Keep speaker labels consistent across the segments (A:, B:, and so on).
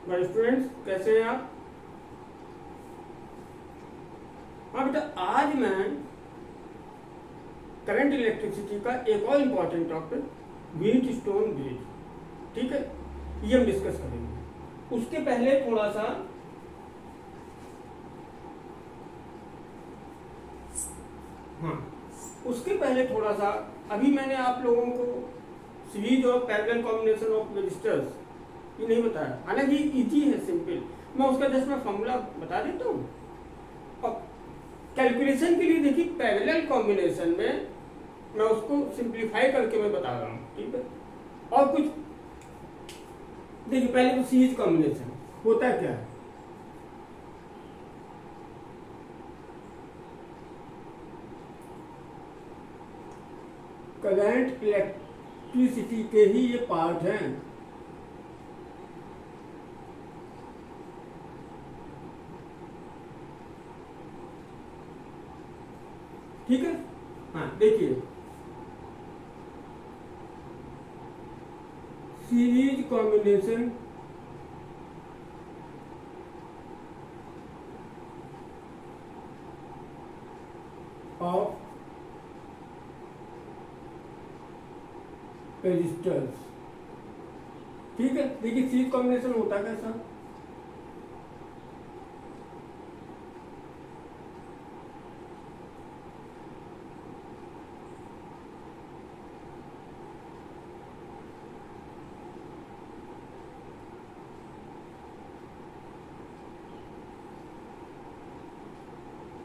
A: भाई स्टूडेंट्स कैसे हैं आप? हाँ बेटा, आज मैं करंट इलेक्ट्रिसिटी का एक और important topic wheat stone bridge, ठीक है, ये हम डिस्कस करेंगे। उसके पहले थोड़ा सा अभी मैंने आप लोगों को सीरीज और पैरेलल कॉम्बिनेशन ऑफ रजिस्टर्स ये नहीं बताया, हालांकि इजी है, सिंपल। मैं उसका जस्ट मैं फॉर्मूला बता देता हूँ। अब कैलकुलेशन के लिए देखिए, पैरेलल कॉम्बिनेशन में मैं उसको सिंप्लीफाई करके मैं बता रहा हूँ, ठीक है। और कुछ देखिए, पहले तो सीरीज कॉम्बिनेशन होता क्या है। करंट इलेक्ट्रिसिटी के ही ये पार्ट हैं। ठीक है, हाँ देखिए, सीरीज कॉम्बिनेशन ऑफ रजिस्टर्स, ठीक है। देखिए, सीरीज कॉम्बिनेशन होता कैसा,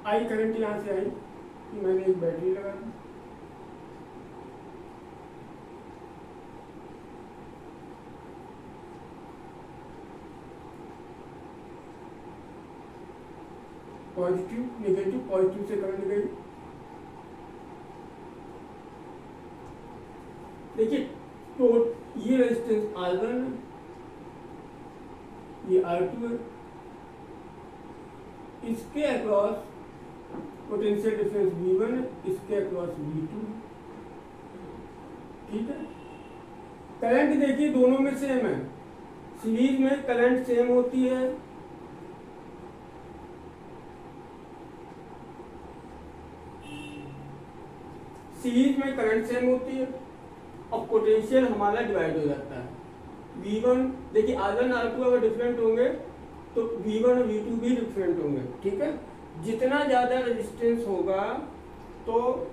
A: आई करंट यहां से आई, मैंने एक बैटरी लगा दी, पॉजिटिव नेगेटिव, पॉजिटिव से करंट गई। देखिए, तो ये रेजिस्टेंस R1 है, ये R2 है, इसके अक्रॉस पोटेंशियल डिफरेंस V1 है, इसके अक्रॉस V2 है, ठीक है। करंट देखिए दोनों में सेम है, सीरीज में करंट सेम होती है, सीरीज में करंट सेम होती है और पोटेंशियल हमारा डिवाइड हो जाता है। V1 देखिए, R1 R2 अगर डिफरेंट होंगे तो V1 और V2 भी डिफरेंट होंगे, ठीक है। जितना ज़्यादा रेजिस्टेंस होगा तो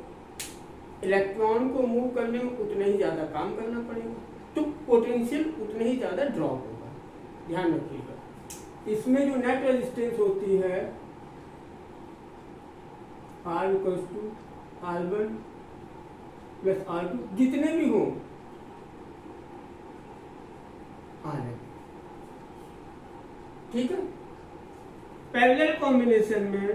A: इलेक्ट्रॉन को मूव करने में उतना ही ज़्यादा काम करना पड़ेगा, तो पोटेंशियल उतना ही ज़्यादा ड्रॉप होगा, ध्यान रखिएगा। इसमें जो नेट रेजिस्टेंस होती है R equals to R1 plus R2, जितने भी हों RN, ठीक है। पैरेलल कॉम्बिनेशन में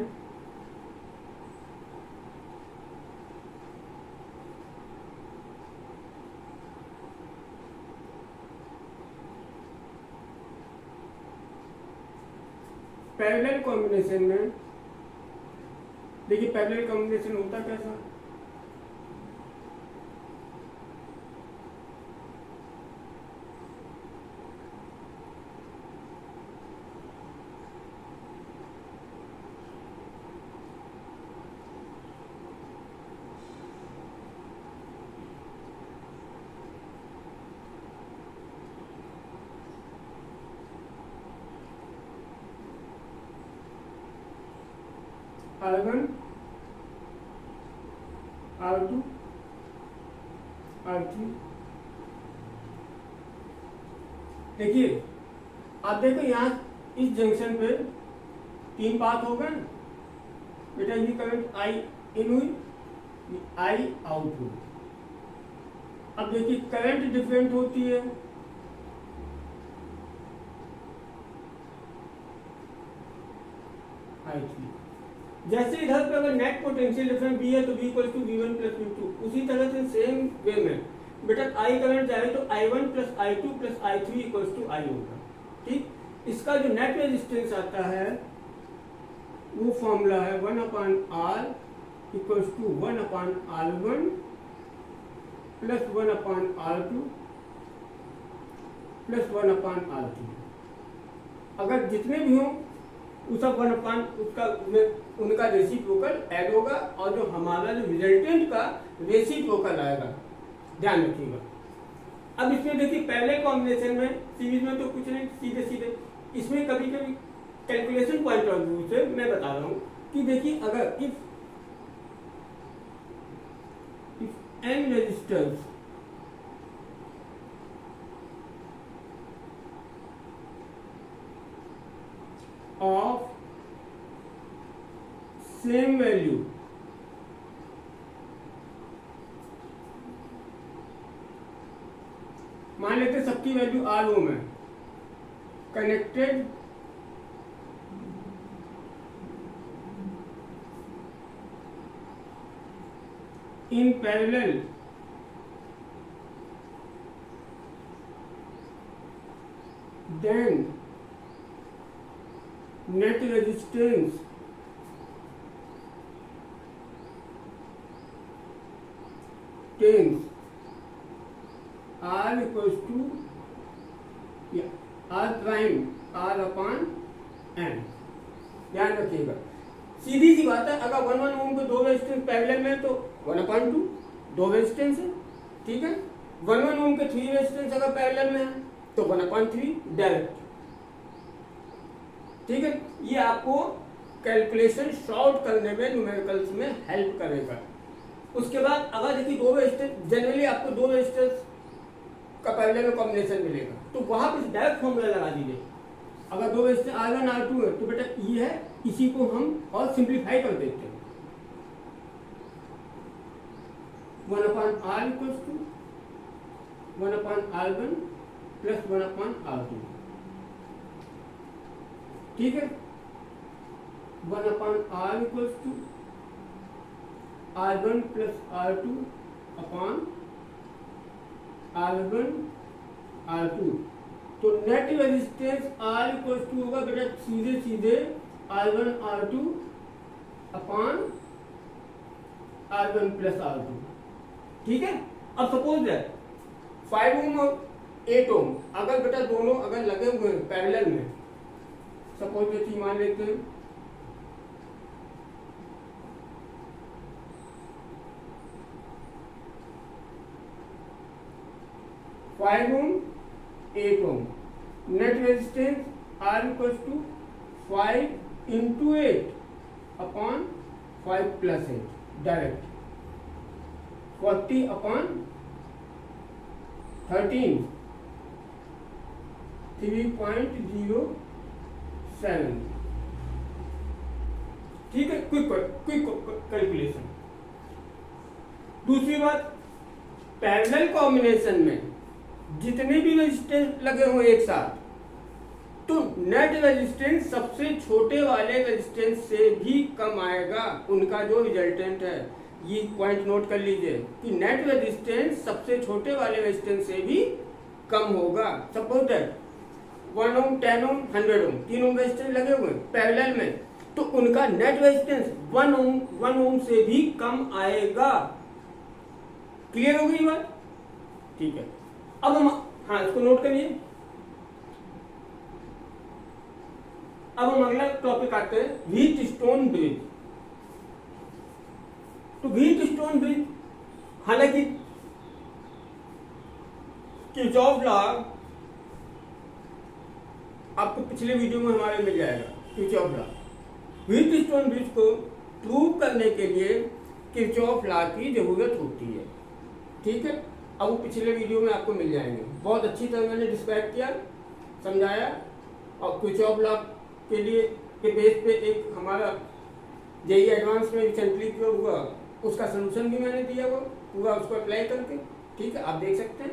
A: देखिए, पैरेलल कॉम्बिनेशन होता कैसा, R1 R2 R3। देखिए, आप देखो यहाँ इस जंक्शन पे 3 पाथ हो गए बेटा, ये करंट आई इन हुई, आई आउट हुई। अब देखिए, करंट डिफरेंट होती है, I3। जैसे इधर पे अगर नेट पोटेंशियल डिफरेंस B है तो B equal to V1 plus V2, उसी तरह से सेम वे में बेटा I करंट जाए तो I1 plus I2 plus I3 equal to I होगा, ठीक। इसका जो नेट रेजिस्टेंस आता है वो फॉर्मूला है 1/R equal to 1/R1 plus 1/R2 plus 1/R3, अगर जितने भी हों वो सब 1/, उसका उनका रेसिप्रोकल ऐड होगा और जो हमारा जो रिजल्टेंट का रेसिप्रोकल आएगा, ध्यान रखिएगा। अब इसमें देखिए पहले कॉम्बिनेशन में सीरीज में तो कुछ नहीं, सीधे सीधे इसमें कभी कभी कैलकुलेशन पॉइंट ऑफ व्यू से मैं बता रहा हूँ कि देखिए अगर if n resistors of same value मान लेते हैं सबकी वैल्यू R ओम है, connected in parallel then net resistance tens R equals to R prime R upon n। ध्यान रखिएगा, सीधी सी बात है, अगर 1 ओम के दो रेजिस्टेंस पैरेलल में तो 1/2 दो रेजिस्टेंस है, ठीक है। 1 ओम के 3 रेजिस्टेंस अगर पैरेलल में है तो 1/3 डायरेक्ट, ठीक है। ये आपको कैलकुलेशन शॉर्ट करने में न्यूमेरिकल्स में हेल्प करेगा। उसके बाद अगर देखिए दो रेजिस्टेंस, जनरली आपको दो रेजिस्टेंस का पैरेलल में कॉम्बिनेशन मिलेगा तो वहां पर डायरेक्ट फॉर्मूला लगा दीजिए। अगर दो रेजिस्टेंस R1 R2 है तो बेटा ये है, इसी को हम और सिंप्लीफाई कर देते हैं। 1/R equals to 1/R1 plus 1/R2, ठीक है। 1/R equals to R1 plus R2 upon R1 R2, तो net resistance R equals to होगा बेटा सीधे सीधे R1 R2 upon R1 plus R2, ठीक है। अब सपोज दैट 5 ओम और 8 ओम अगर बेटा दोनों अगर लगे हुए हैं पैरेलल में, सपोज दैट मान लेते हैं five ohm 8 ohm, net resistance R equals to 5 into 8 upon 5 plus 8 direct 40 upon 13 3.07, ठीक है। Quick calculation. दूसरी बात, पैरेलल कॉम्बिनेशन में जितने भी रेजिस्टेंस लगे हुए एक साथ तो नेट रेजिस्टेंस सबसे छोटे वाले रेजिस्टेंस से भी कम आएगा, उनका जो रिजल्टेंट है। ये पॉइंट नोट कर लीजिए कि नेट रेजिस्टेंस सबसे छोटे वाले रेजिस्टेंस से भी कम होगा। Suppose that 1 ohm 10 ohm 100 ohm 3 ohm resistance लगे हुए पैरेलल में, तो उनका नेट रेजिस्टेंस 1 ओम से भी कम आएगा। क्लियर हो गई बात, ठीक है। अब हम, हाँ इसको नोट करिए। अब हम अगला टॉपिक आते हैं, व्हीट स्टोन ब्रिज। तो व्हीट स्टोन ब्रिज, हालांकि किरचॉफ लॉ आपको पिछले वीडियो में हमारे मिल जाएगा, Kirchhoff law. Wheat stone bridge को प्रूव करने के लिए किरचॉफ लॉ की जरूरत होती है, ठीक है। अब वो पिछले वीडियो में आपको मिल जाएंगे, बहुत अच्छी तरह मैंने डिस्क्राइब किया, समझाया। और किरचॉफ लॉ के लिए के बेस पे एक हमारा जेईई एडवांस में रिसेंटली जो हुआ उसका सोल्यूशन भी मैंने दिया, वो पूरा उसको अप्लाई करके, ठीक है, आप देख सकते हैं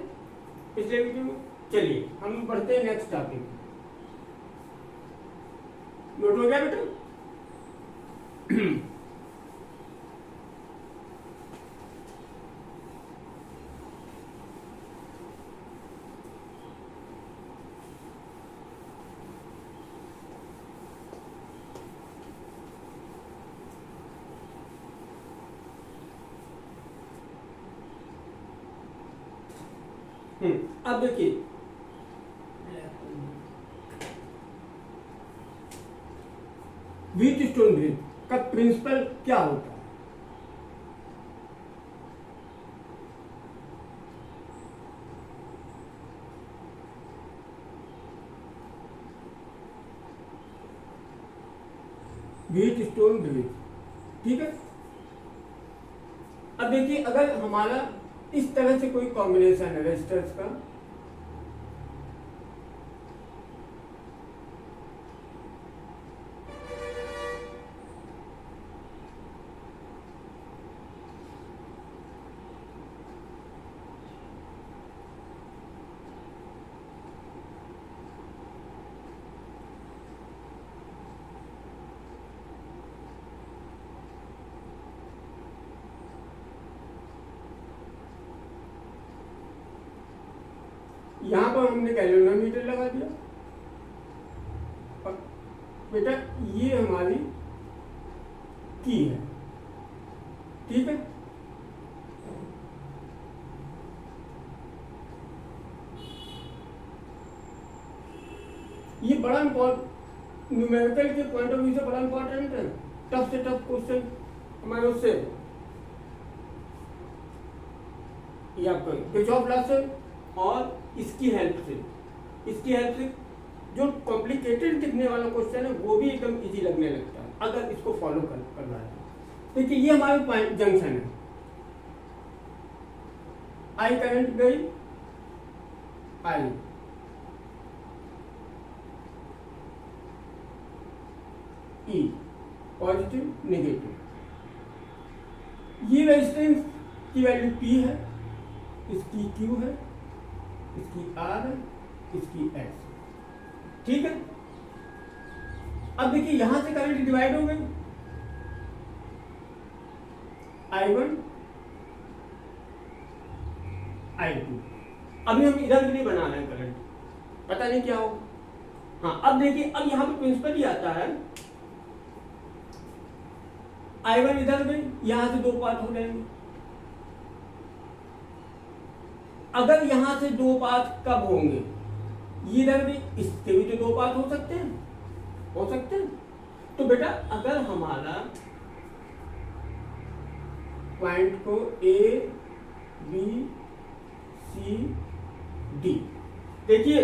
A: पिछले वीडियो में। चलिए हम बढ़ते हैं नेक्स्ट टॉपिक। नोट हो गया बेटा? अब देखिए, व्हीट स्टोन ब्रिज का प्रिंसिपल क्या होता है? व्हीट स्टोन ब्रिज, ठीक है। अब देखिए, अगर हमारा इस तरह से कोई कॉम्बिनेशन है रेजिस्टर्स का, यहां पर हमने गैल्वेनोमीटर लगा दिया, और बेटा ये हमारी की है, ठीक है। ये बड़ा इंपॉर्टेंट, न्यूमेरिकल के पॉइंट ऑफ व्यू से बड़ा इंपॉर्टेंट है। टफ से टफ क्वेश्चन हमारे उससे ये आपका किरचॉफ लॉ से और इसकी हेल्प से जो कॉम्प्लिकेटेड दिखने वाला क्वेश्चन है वो भी एकदम इजी लगने लगता है अगर इसको फॉलो करना है। देखिए, ये हमारे पॉइंट जंक्शन है, आई करंट गई, आई ई पॉजिटिव नेगेटिव, ये रेजिस्टेंस की वैल्यू P है, इसकी Q है, इसकी R है, इसकी S, ठीक है। अब देखिए, यहां से करंट डिवाइड हो गई, I1 I2। अभी हम इधर भी नहीं बना रहे हैं करंट, पता नहीं क्या हो। हाँ, अब देखिए, अब यहां पे प्रिंसिपल ही आता है, I1 इधर गई, यहां से दो पाथ हो जाएंगे। अगर यहां से दो पाथ कब होंगे, ये इधर भी, इसके भी तो दो पाथ हो सकते हैं। तो बेटा, अगर हमारा पॉइंट को A B C D, देखिए,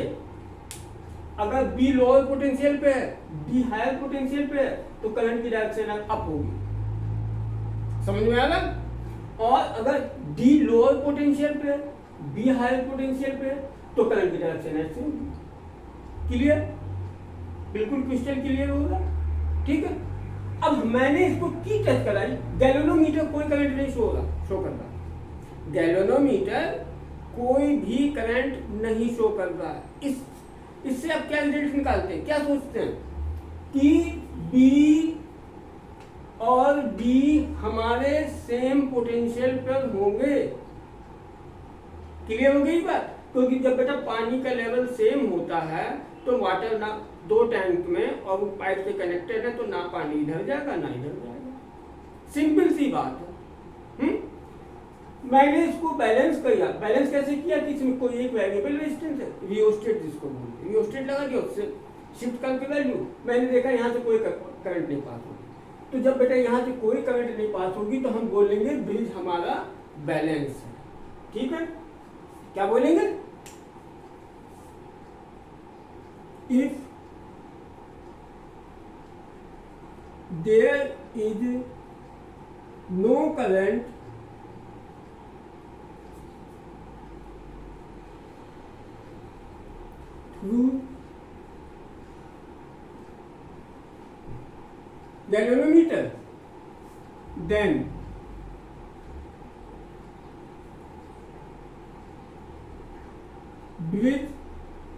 A: अगर B लोअर पोटेंशियल पे है, D हायर पोटेंशियल पे है, तो करंट की डायरेक्शन अप होगी, समझ में आया? और अगर D लोअर पोटेंशियल पे है, B हायर पोटेंशियल पे है, तो करंट की डायरेक्शन ऐसे होगी। क्लियर? बिल्कुल क्रिस्टल क्लियर होगा, ठीक है। अब मैंने इसको की टेस्ट कराई, गैल्वेनोमीटर कोई करंट नहीं शो करता, गैल्वेनोमीटर कोई भी करंट नहीं शो कर रहा है। इससे आप क्या रिजल्ट निकालते हैं, क्या सोचते हैं कि B और D हमारे सेम पोटेंशियल पर होंगे। क्लियर हो गई बात? क्योंकि जब बेटा पानी का लेवल सेम होता है तो वाटर ना दो टैंक में और वो पाइप से कनेक्टेड है, तो ना पानी इधर जाएगा ना इधर जाएगा, सिंपल सी बात है। मैंने इसको बैलेंस किया, बैलेंस कैसे किया कि इसमें कोई एक वेरिएबल रेजिस्टेंस है, रियोस्टेट जिसको बोलते हैं, रियोस्टेट लगा दिया, उससे शिफ्ट करके वैल्यू, मैंने देखा यहाँ से कोई करंट नहीं पास होगी। तो जब बेटा यहाँ से कोई करंट नहीं पास होगी तो हम बोलेंगे ब्रिज हमारा बैलेंस है, ठीक है। क्या बोलेंगे? If there is no current through galvanometer, then bridge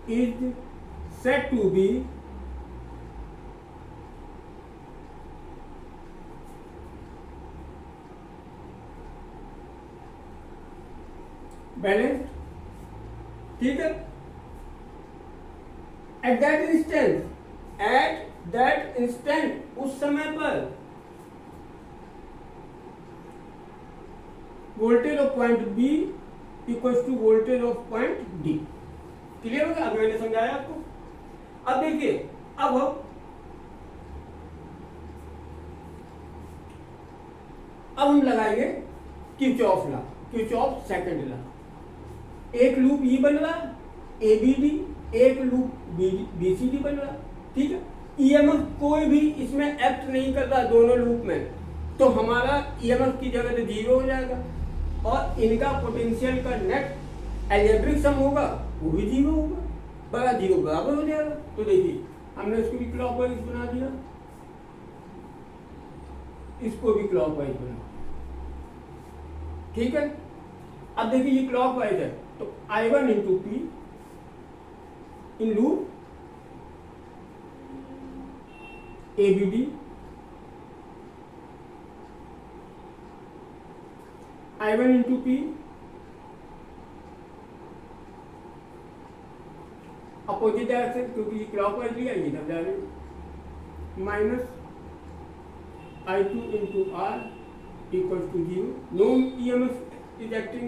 A: is said to be balanced, ठीक है। At that instant, उस समय पर voltage of point B equals to voltage of point D. Clear हो गया? अब मैंने समझाया आपको। अब देखिए, अब हम अब हम लगाएंगे Kirchhoff law, Kirchhoff second law. एक लूप ये बन रहा ABD, एक लूप BCD बन रहा, ठीक है। EMF कोई भी इसमें एक्ट नहीं कर रहा दोनों लूप में, तो हमारा EMF की जगह तो 0 हो जाएगा और इनका पोटेंशियल का नेट एल्जेब्रिक सम होगा वो भी 0 होगा, बड़ा 0 बराबर हो जाएगा। तो देखिए हमने इसको भी क्लॉकवाइज बना दिया, इसको भी क्लॉकवाइज बना, ठीक है। अब देखिए ये क्लॉकवाइज है तो I1 into P in loop ABD, I1 into P opposite direction, क्योंकि क्लॉकवाइज लिया ये इधर जा रही है, minus I2 into R equal to 0, no EMF is acting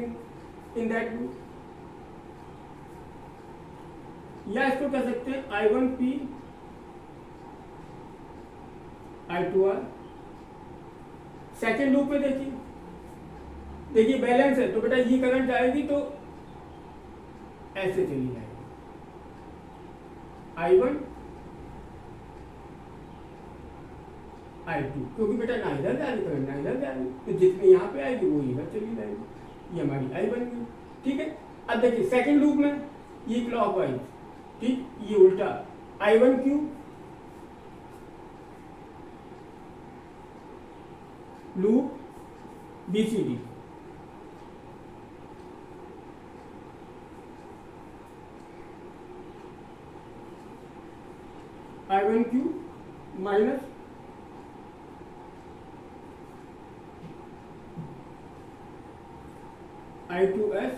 A: in that loop. या इसको कह सकते हैं I1P I2R। सेकेंड लूप पे देखिए बैलेंस है तो बेटा ये करंट आएगी तो ऐसे चली जाएगी I1 I2, क्योंकि बेटा ना इधर जा रही करंट ना इधर जा रही, तो जितनी यहाँ पे आएगी वो इधर चली जाएगी, ये हमारी I बन गई, ठीक है। अब देखिए सेकेंड लूप में ये क्लॉकवाइज, ठीक, ये उल्टा I1Q loop BCD, I1Q minus I2S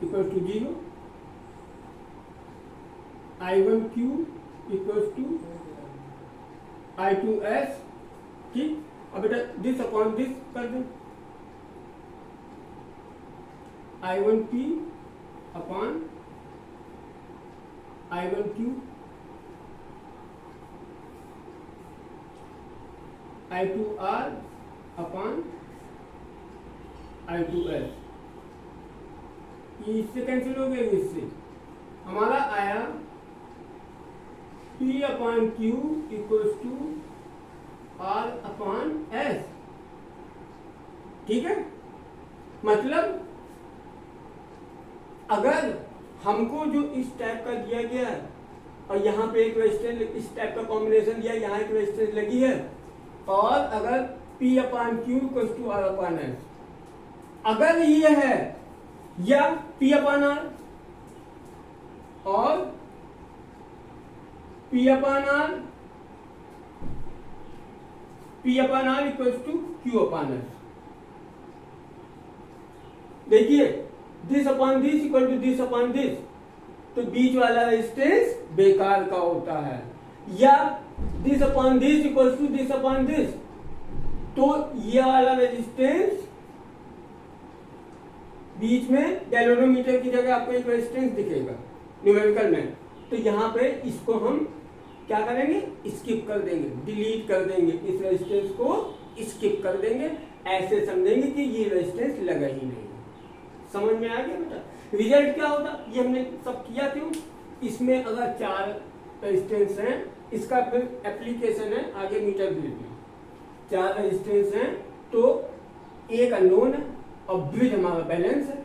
A: equal to 0, I1Q equal to I2S, ठीक। अब बेटा दिस अपॉन दिस कर दें, I1P upon I1Q, I2R upon I2S, ये इससे कैंसिल हो गया, इससे हमारा आया P upon Q equals to R upon S, ठीक है। मतलब अगर हमको जो इस टाइप का दिया गया है और यहाँ पे एक रेजिस्टेंस इस टाइप का कॉम्बिनेशन दिया, यहाँ एक रेजिस्टेंस लगी है, और अगर P upon Q equals to R upon S, अगर ये है या P अपॉन R और P upon R, P upon R equals to Q upon S, देखिए this upon this equal to this upon this, तो बीच वाला रेजिस्टेंस बेकार का होता है, या this upon this equal to this upon this, तो ये वाला रेजिस्टेंस बीच में गैल्वेनोमीटर की जगह आपको एक रेजिस्टेंस दिखेगा न्यूमेरिकल में, तो यहाँ पे इसको हम क्या करेंगे, स्किप कर देंगे, डिलीट कर देंगे, इस रेजिस्टेंस को स्किप कर देंगे, ऐसे समझेंगे कि ये रेजिस्टेंस लगा ही नहीं। समझ में आ गया बेटा? रिजल्ट क्या होता, ये हमने सब किया क्यों, इसमें अगर 4 रेजिस्टेंस हैं, इसका फिर एप्लीकेशन है आगे मीटर ग्रिड में, 4 रेजिस्टेंस हैं तो एक अननोन है और ब्रिज हमारा बैलेंस है,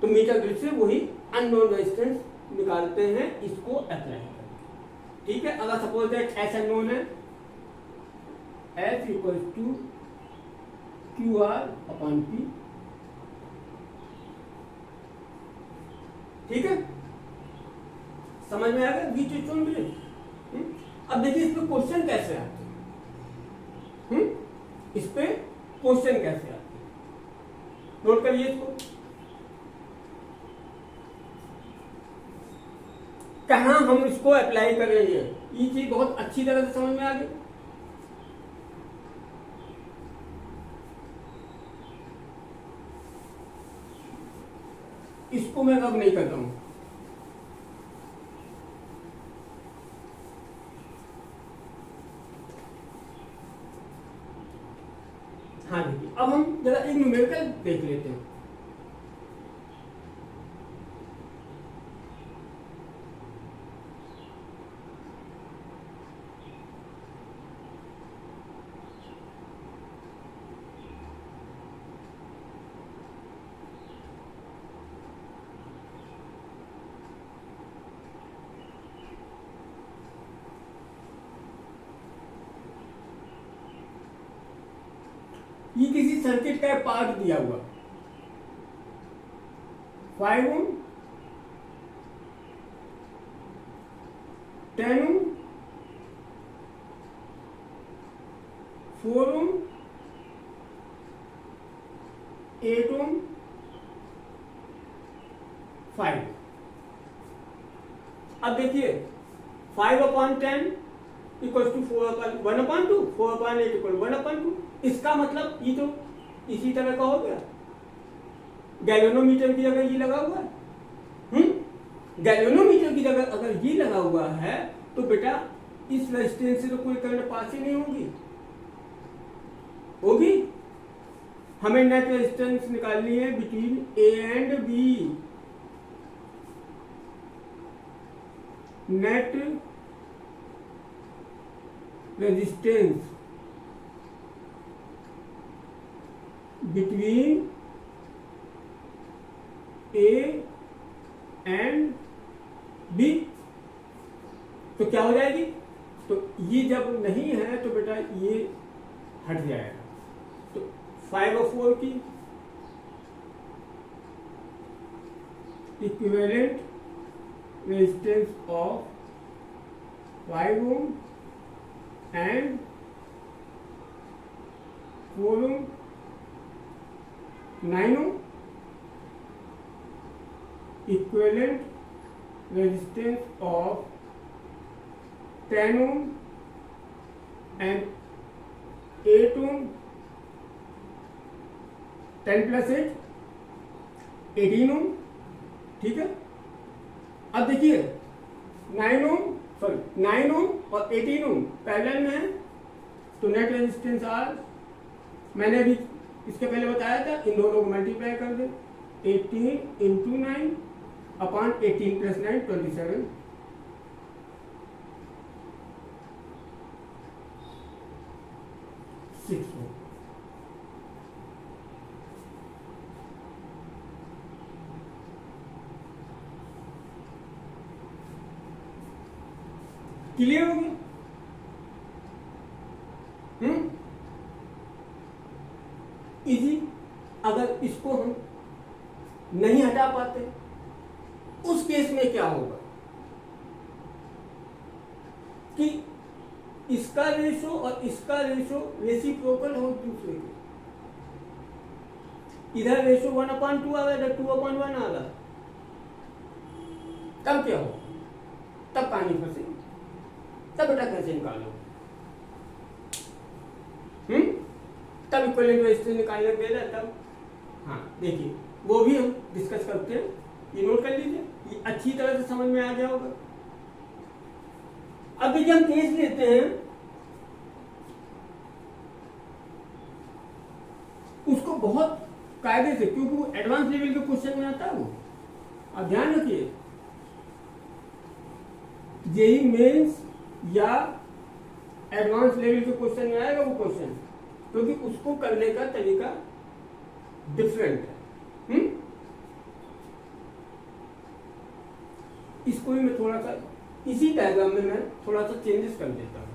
A: तो मीटर ग्रिड से वही अननोन रेजिस्टेंस निकालते हैं, इसको अप्लाई करते हैं, ठीक है। अगर सपोज दैट एस अननोन है, S equal to Q R upon P, ठीक है, समझ में आ गया बीच चुन ब्रिज। अब देखिए इस पे क्वेश्चन कैसे आते हैं, इस पे क्वेश्चन कैसे आते हैं, नोट करिए इसको, कहां हम इसको अप्लाई करेंगे, ये चीज बहुत अच्छी तरह से समझ में आ गई। इसको मैं अब नहीं करता हूं, हाँ देखिए, अब हम जरा एक न्यूमेरिकल देख लेते हैं। ये किसी सर्किट का पार्ट दिया हुआ 5 ओम, 10 ओम, 4 ओम, 8 ओम, 5। अब देखिए 5/10 इक्वल टू 4/1/2, 4/8 इक्वल 1/2। इसका मतलब ये तो इसी तरह का हो गया, गैल्वेनोमीटर की जगह ये लगा हुआ है। गैल्वेनोमीटर की जगह अगर ये लगा हुआ है तो बेटा इस रेजिस्टेंस से तो कोई करंट पास ही नहीं होगी। हमें नेट रेजिस्टेंस निकालनी है between A and B. Net resistance between A and B, तो क्या हो जाएगी? तो ये जब नहीं है तो बेटा ये हट जाएगा। तो 5/4 की equivalent resistance of 5 ohm and 4 ohm 9 ohm equivalent resistance of 10 ohm and 8 ohm, 10 plus 8 18 ohm। ठीक है, अब देखिए 9 ohm और 18 ohm पैरेलल में है, तो नेट रेजिस्टेंस आर मैंने अभी इसके पहले बताया था, इन दोनों को मल्टीप्लाई कर दे। 18 into 9 अपॉन 18 plus 9 27। क्लियर हो गया? इजी। अगर इसको हम नहीं हटा पाते उस केस में क्या होगा कि इसका रेशो और इसका रेशो रेसिप्रोकल हो दूसरे के। इधर रेशो 1/2 आ रहा है, इधर 2/1 आ रहा है, तब क्या हो? तब पानी फंसे, तब बेटा कैसे निकालो? तब इक्विवेलेंट रेजिस्टेंस निकालने के लिए तब हाँ देखिए वो भी हम डिस्कस करते हैं, ये नोट कर लीजिए, ये अच्छी तरह से समझ में आ गया होगा। अब देखिए हम केस लेते हैं, उसको बहुत कायदे से, क्योंकि वो एडवांस लेवल के क्वेश्चन में आता है वो। अब ध्यान रखिए, जेई मेंस या एडवांस लेवल के क्वेश्चन में आएगा वो क्वेश्चन, क्योंकि उसको करने का तरीका डिफरेंट है। इसको भी मैं थोड़ा सा इसी डायग्राम में मैं थोड़ा सा चेंजेस कर देता हूं।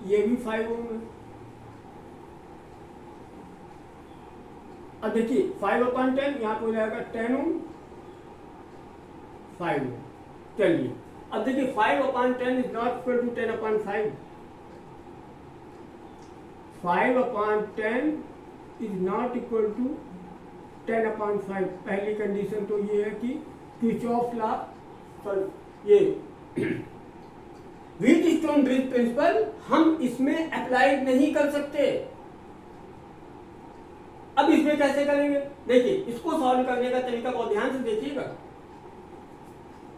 A: ये भी 5 ओम है। अब देखिए 5/10 यहाँ पे हो जाएगा 10 ओम 5 ओम। चलिए अब देखिए 5/10 is not equal to 10/5। 5/10 is not equal to 10/5। पहली कंडीशन तो ये है कि किरचॉफ लॉ, ये व्हीटस्टोन ब्रिज प्रिंसिपल हम इसमें अप्लाई नहीं कर सकते। अब इसमें कैसे करेंगे? देखिए, इसको सॉल्व करने का तरीका बहुत ध्यान से देखिएगा,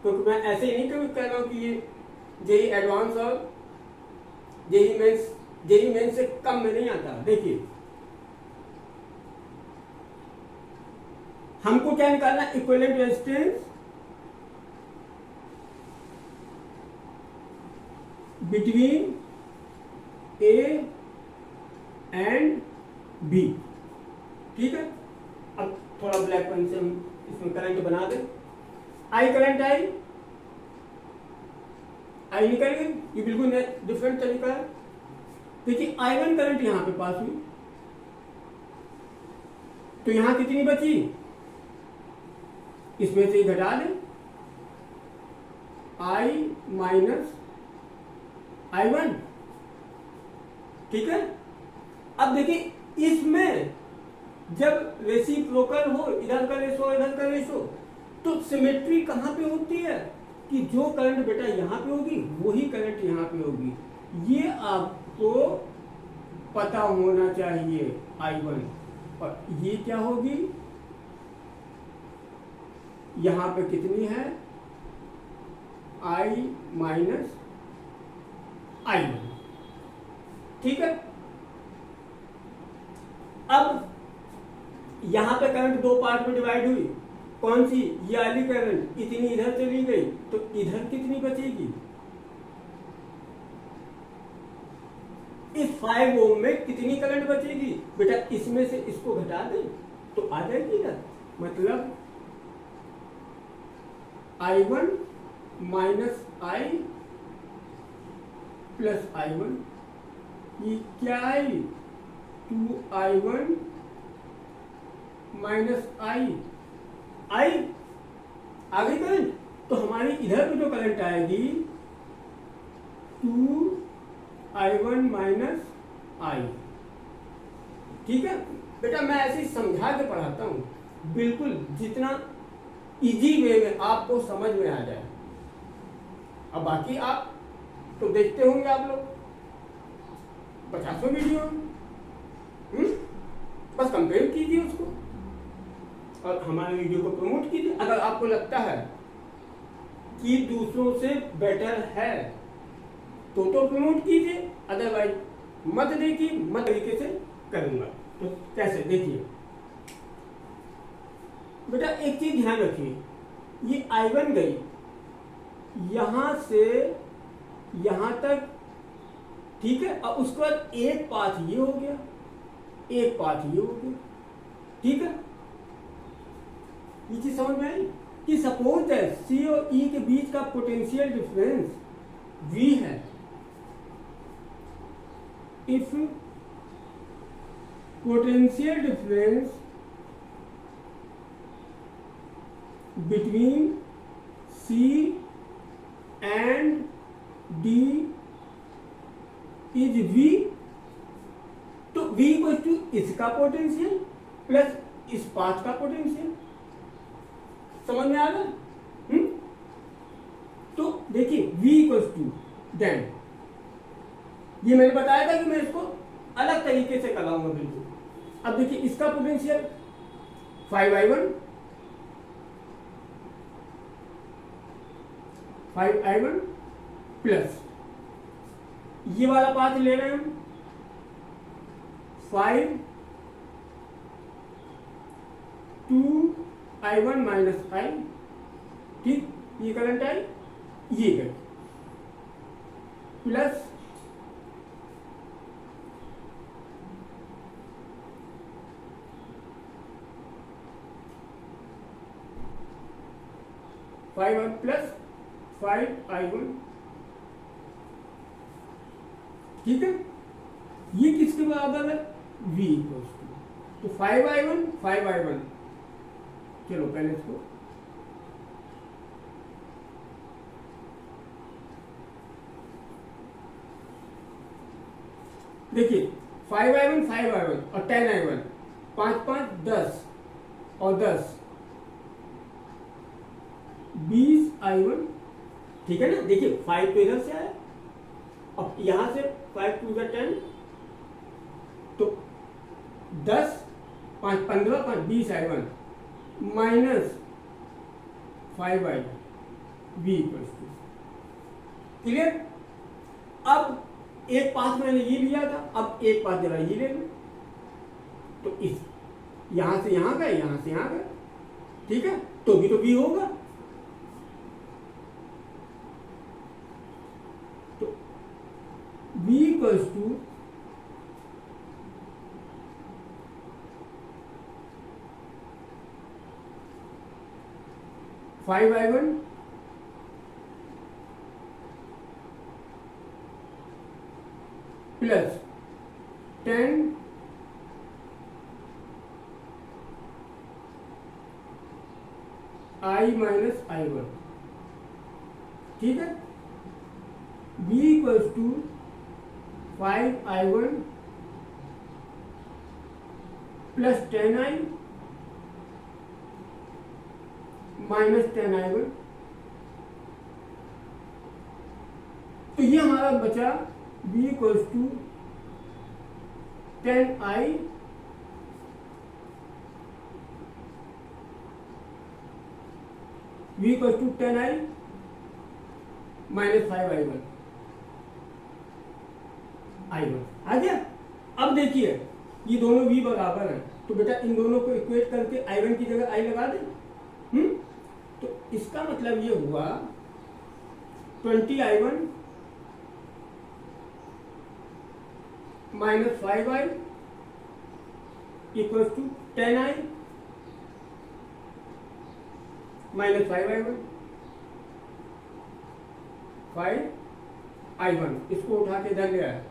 A: क्योंकि मैं ऐसे ही नहीं कह रहा हूं कि ये जेई एडवांस और जेई मेंस से कम में नहीं आता। देखिए, हमको क्या निकालना? Equivalent resistance between A and B. ठीक है, अब थोड़ा ब्लैक पेन से हम इसमें करंट बना दें। आई करंट आई निकल गई, ये बिल्कुल डिफरेंट तरीका है। देखिए, I1 करंट यहां पे पास हुई, तो यहां कितनी बची? इसमें से घटा दें, I माइनस I1। ठीक है, अब देखिए, इसमें जब रेसिप्रोकल हो, इधर का रेशो इधर का रेशो, तो सिमेट्री कहां पे होती है कि जो करंट बेटा यहां पे होगी वही करंट यहां पे होगी। ये आपको पता होना चाहिए I1। और ये क्या होगी? यहां पे कितनी है? I minus I1। ठीक है, अब यहां पे करंट दो पार्ट में डिवाइड हुई। कौन सी? ये वाली करंट इतनी इधर चली गई, तो इधर कितनी बचेगी? इस 5 ओम में कितनी करंट बचेगी? बेटा इसमें से इसको घटा दें तो आ जाएगी ना, मतलब I1 minus I plus I1। ये क्या आई? 2I1 माइनस I आ गई करंट। तो हमारी इधर पे जो करंट आएगी 2I1 माइनस I। ठीक है बेटा, मैं ऐसे ही समझा के पढ़ाता हूं, बिल्कुल जितना इजी वे में आपको समझ में आ जाए। अब बाकी आप तो देखते होंगे आप लोग 50 वीडियो, बस कंपेयर कीजिए उसको और हमारे वीडियो को प्रमोट कीजिए। अगर आपको लगता है कि दूसरों से बेटर है तो प्रमोट कीजिए, अदरवाइज मत देखिए। मत तरीके से करूंगा तो कैसे? देखिए बेटा, एक चीज ध्यान रखिए, ये I1 गई यहां से यहां तक, ठीक है, और उसके बाद एक पाथ ये हो गया, एक पाथ ये हो गया। ठीक है, ये चीज समझ में आई कि सपोज दैट सी और ई के बीच का पोटेंशियल डिफरेंस V है। If potential difference between C and D is V, तो V इक्वल टू इसका पोटेंशियल प्लस इस पाथ का पोटेंशियल। समझ में आ रहा? तो देखिए V इक्वल टू देन, ये मैंने बताया था कि मैं इसको अलग तरीके से कराऊंगा बिल्कुल। अब देखिए, इसका पोटेंशियल 5I1 प्लस ये वाला पाथ ले रहे हैं हम 5 2I1 माइनस I। ठीक, ये करंट आई, ये करंट प्लस प्लस 5I1। ठीक है, ये किसके बराबर है? V इक्वल टू, तो 5I1। चलो पहले इसको देखिए, 5I1 और 10I1, 5 5 10 और 10 20I1। ठीक है ना, देखिए 5 तो इधर से आया अब यहाँ से 5 टू 10, तो 10, 5 15, 5 20 I1 minus 5I V equals to, clear. अब एक पास मैंने ये लिया था, अब एक पास जरा ये ले लो, तो इस यहां से यहां गए, यहां से यहां गए, ठीक है, तो भी होगा। तो V equals to five I1 plus 10 I minus I1, ठीक है। V equals to 5I1 plus 10I minus 10I1, तो ये हमारा बचा V equals to 10I V equals to 10I minus 5I1 आ गया। अब देखिए ये दोनों V बराबर हैं, तो बेटा इन दोनों को इक्वेट करके I1 की जगह I लगा दें। तो इसका मतलब ये हुआ 20I1 minus 5I equals to 10I minus 5I1, 5I1 इसको उठा के इधर ले आया,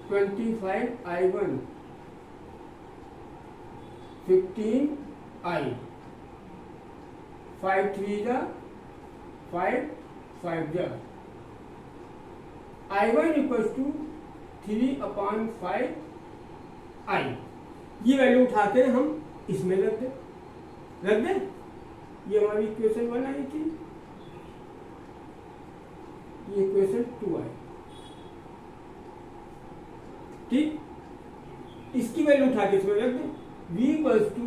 A: 25I1 15I 5 3 जा 5 5 जा I1 इक्वल्स टू 3/5I। ये वैल्यू उठा के हम इसमें रख दें। ये हमारी इक्वेशन 1 आई थी, ये इक्वेशन 2 आई, ठीक। इसकी वैल्यू उठा के इसमें रख दें। V equals to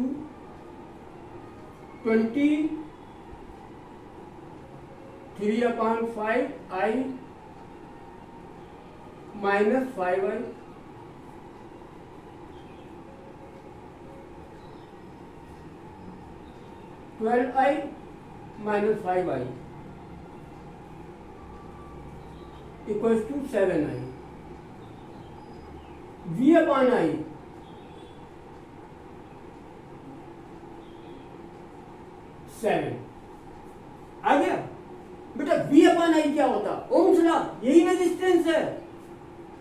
A: 23/5I minus 5I 12I minus 5I equals to 7I। V upon I 7 आ गया बेटा। V अपॉन I क्या होता? ओम्स लॉ, यही रेजिस्टेंस है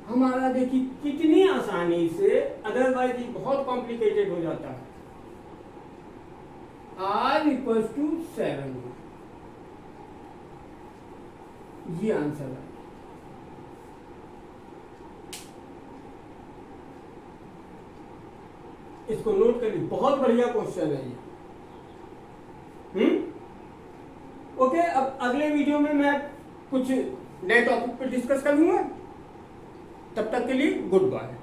A: हमारा। देखिए कितनी आसानी से, अदरवाइज ये बहुत कॉम्प्लिकेटेड हो जाता है। R इक्वल्स टू 7, ये आंसर है। इसको नोट करिए, बहुत बढ़िया क्वेश्चन है ये। ओके, अब अगले वीडियो में मैं कुछ नए टॉपिक पर डिस्कस करूंगा। तब तक के लिए गुड बाय।